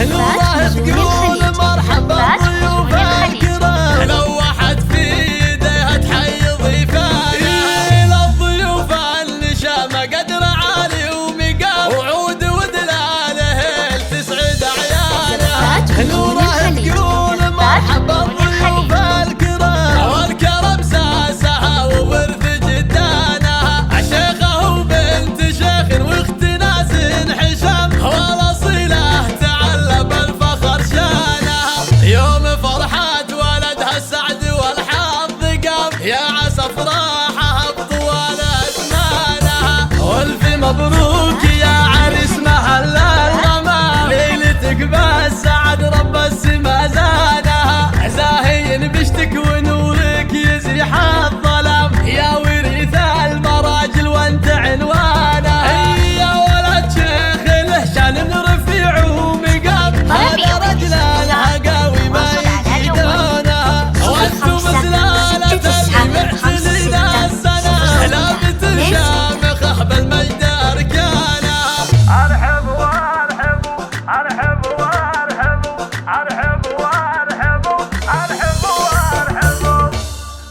نوره تقول مرحبا ضيوف الكرام، لو واحد في يديها تحيي ضيفانا، للضيوف النشامة قدر عالي ومقام، وعود ودلاله تسعد عيانا، نوره تقول مرحبا ضيوف الكرام، والكرم ساسها وورث جدانها، شيخه وبنت شيخ واخت ناس حشام، والاصيله تعلى بالفخر شانها، يوم فرحات ولدها السعد والحظ قام، يا عسى افراحها بطوال ازمانها، والف مبروك